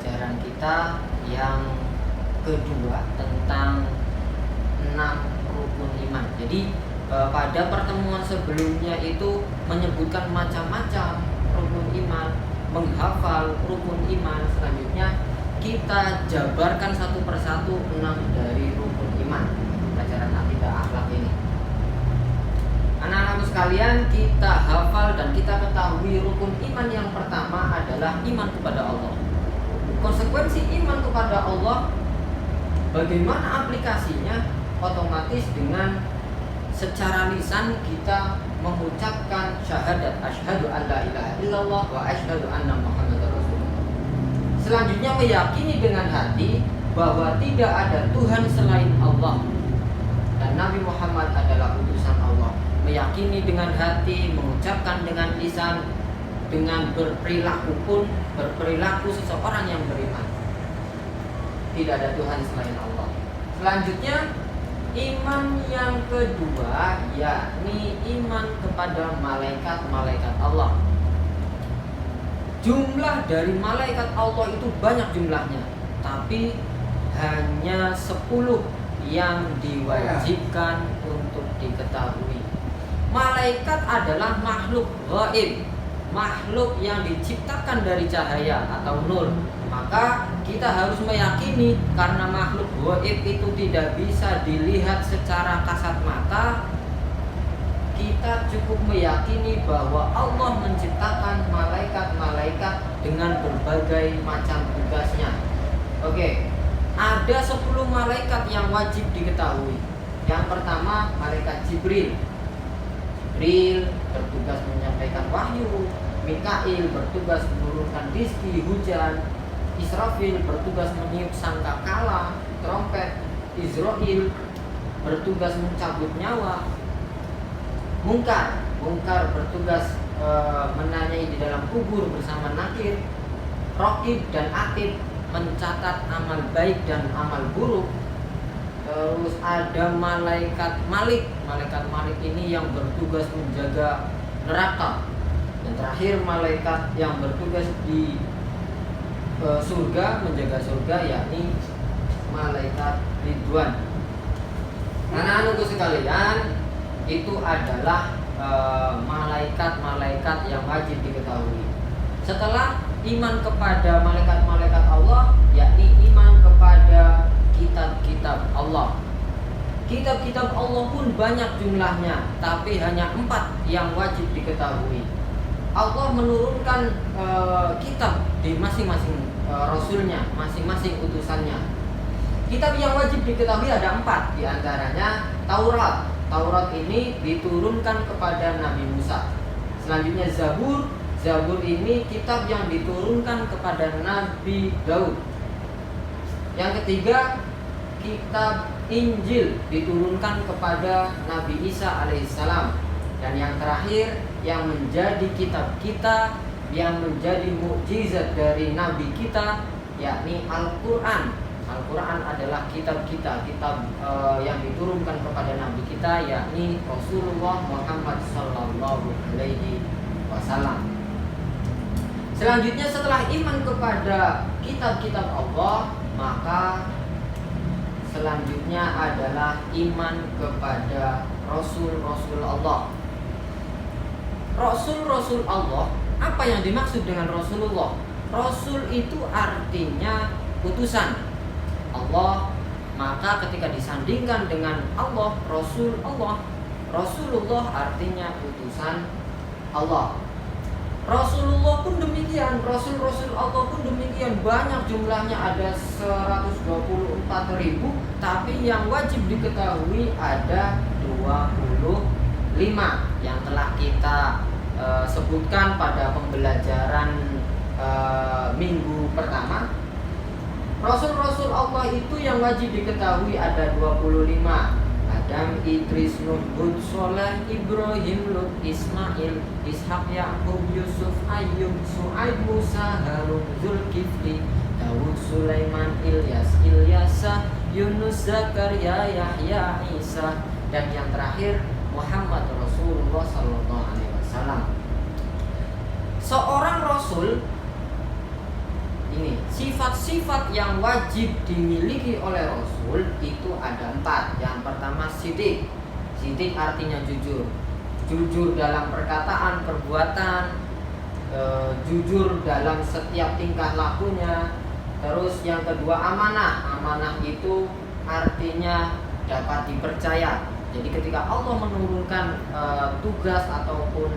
pembelajaran kita yang kedua tentang 6 rukun iman. Jadi pada pertemuan sebelumnya itu menyebutkan macam-macam rukun iman, menghafal rukun iman. Selanjutnya kita jabarkan satu persatu 6 dari rukun iman. Pelajaran akidah akhlak ini. Anak-anakku sekalian, kita hafal dan kita ketahui rukun iman yang pertama adalah iman kepada Allah. Konsekuensi iman kepada Allah, bagaimana aplikasinya? Otomatis dengan secara lisan kita mengucapkan syahadat asyhadu an la ilaha illallah wa asyhadu anna muhammadar rasulullah. Selanjutnya meyakini dengan hati bahwa tidak ada Tuhan selain Allah dan Nabi Muhammad adalah utusan Allah. Meyakini dengan hati, mengucapkan dengan lisan, dengan berperilaku pun berperilaku seseorang yang beriman. Tidak ada Tuhan selain Allah. Selanjutnya iman yang kedua yakni iman kepada malaikat-malaikat Allah. Jumlah dari malaikat Allah itu banyak jumlahnya, tapi hanya 10 yang diwajibkan untuk diketahui. Malaikat adalah makhluk gaib, makhluk yang diciptakan dari cahaya atau nur. Maka kita harus meyakini karena makhluk gaib itu tidak bisa dilihat secara kasat mata, kita cukup meyakini bahwa Allah menciptakan malaikat-malaikat dengan berbagai macam tugasnya. Oke, ada 10 malaikat yang wajib diketahui. Yang pertama, malaikat Jibril. Jibril bertugas menyampaikan wahyu, Mikail bertugas menurunkan rizki, hujan, Israfil bertugas meniup sangkakala, trompet, Israil bertugas mencabut nyawa, Munkar bertugas menanyai di dalam kubur bersama Nakir, Raqib dan Atid mencatat amal baik dan amal buruk. Terus ada malaikat Malik. Malaikat Malik ini yang bertugas menjaga neraka. Dan terakhir malaikat yang bertugas di surga, menjaga surga, yakni malaikat Ridwan. Anak-anakku sekalian, itu adalah malaikat-malaikat yang wajib diketahui. Setelah iman kepada malaikat-malaikat Allah, yakni iman kepada kitab-kitab Allah. Kitab-kitab Allah pun banyak jumlahnya, tapi hanya 4 yang wajib diketahui. Allah menurunkan kitab di masing-masing rasulnya, masing-masing utusannya. Kitab yang wajib diketahui ada 4, diantaranya Taurat. Taurat ini diturunkan kepada Nabi Musa. Selanjutnya Zabur. Zabur ini kitab yang diturunkan kepada Nabi Daud. Yang ketiga, kitab Injil diturunkan kepada Nabi Isa alaihissalam. Dan yang terakhir, yang menjadi kitab kita, yang menjadi mukjizat dari Nabi kita, yakni Al-Quran. Al-Quran adalah kitab kita, kitab yang diturunkan kepada Nabi kita, yakni Rasulullah Muhammad Sallallahu Alaihi Wasallam. Selanjutnya setelah iman kepada kitab-kitab Allah, maka selanjutnya adalah iman kepada Rasul-Rasul Allah. Rasul-Rasul Allah, apa yang dimaksud dengan Rasulullah? Rasul itu artinya utusan Allah. Maka ketika disandingkan dengan Allah, Rasul Allah, Rasulullah artinya utusan Allah. Rasulullah pun demikian, Rasul-Rasul Allah pun demikian. Banyak jumlahnya, ada 124.000, tapi yang wajib diketahui ada 25 yang telah kita sebutkan pada pembelajaran minggu pertama. Rasul-Rasul Allah itu yang wajib diketahui ada 25. Adam, Idris, Nuh, Hud, Sholeh, Ibrahim, Lut, Ismail, Ishak, Yakub, Yusuf, Ayyub, Su'aib, Musa, Harun, Zulkifli, Dawud, Sulaiman, Ilyas, Ilyasa, Yunus, Zakaria, Yahya, Isa, dan yang terakhir Muhammad Rasulullah Sallallahu Alaihi Wasallam. Seorang Rasul ini, Sifat-sifat yang wajib dimiliki oleh Rasul itu ada 4. Yang pertama sidik. Sidik artinya jujur. Jujur dalam perkataan, perbuatan, jujur dalam setiap tingkah lakunya. Terus yang kedua amanah. Amanah itu artinya dapat dipercaya. Jadi ketika Allah menurunkan tugas ataupun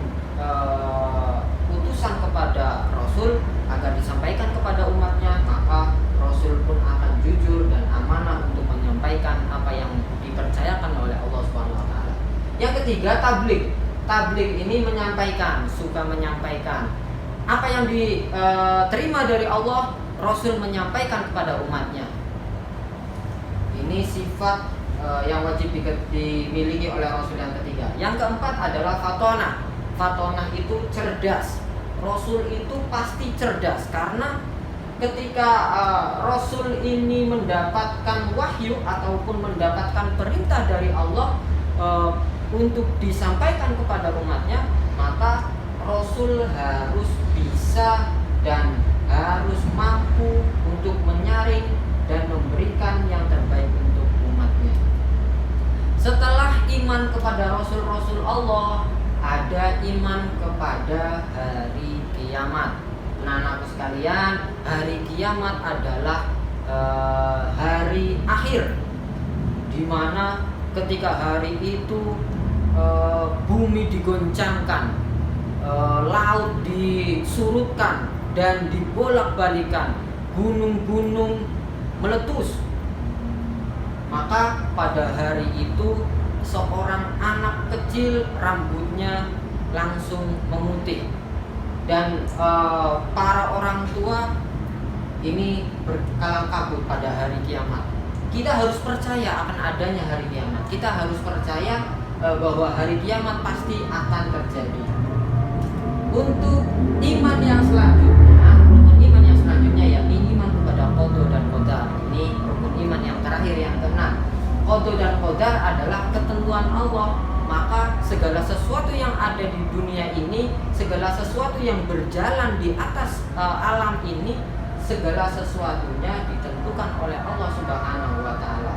utusan kepada Rasul agar disampaikan kepada umatnya, maka Rasul pun akan jujur dan amanah untuk menyampaikan apa yang dipercayakan oleh Allah Subhanahu wa taala. Yang ketiga tabligh. Tabligh ini menyampaikan, suka menyampaikan. Apa yang diterima dari Allah, Rasul menyampaikan kepada umatnya. Ini sifat yang wajib dimiliki oleh Rasul yang ketiga. Yang keempat adalah fatonah. Fatonah itu cerdas. Rasul itu pasti cerdas karena ketika Rasul ini mendapatkan wahyu ataupun mendapatkan perintah dari Allah untuk disampaikan kepada umatnya, maka Rasul harus bisa dan harus mampu untuk menyaring dan memberikan yang terbaik untuk umatnya. Setelah iman kepada Rasul-Rasul Allah, ada iman kepada hari kiamat. Anak-anakku sekalian, hari kiamat adalah hari akhir, di mana ketika hari itu bumi digoncangkan, laut disurutkan dan dibolak-balikan, gunung-gunung meletus. Maka pada hari itu seorang anak kecil rambutnya langsung memutih dan para orang tua ini berkalang kabut pada hari kiamat. Kita harus percaya akan adanya hari kiamat. Kita harus percaya bahwa hari kiamat pasti akan terjadi. Untuk iman yang selanjutnya, rukun iman yang selanjutnya yakni iman kepada qada dan qadar. Ini rukun iman yang terakhir, yang keenam. Qada dan qadar adalah ketentuan Allah. Maka segala sesuatu yang ada di dunia ini, segala sesuatu yang berjalan di atas alam ini, segala sesuatunya ditentukan oleh Allah Subhanahu wa taala.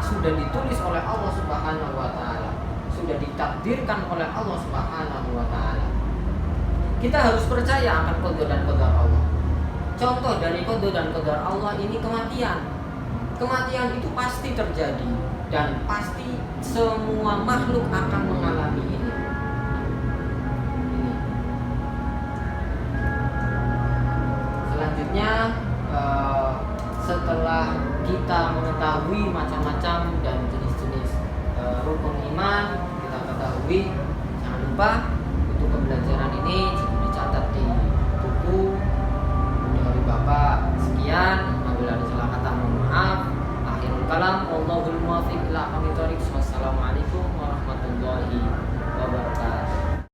Sudah ditulis oleh Allah Subhanahu wa taala. Sudah ditakdirkan oleh Allah Subhanahu wa taala. Kita harus percaya akan qada dan qadar Allah. Contoh dari qada dan qadar Allah ini kematian. Kematian itu pasti terjadi dan pasti semua makhluk akan mengalami ini. Selanjutnya setelah kita mengetahui macam-macam dan jenis-jenis rukun iman, kita ketahui, jangan lupa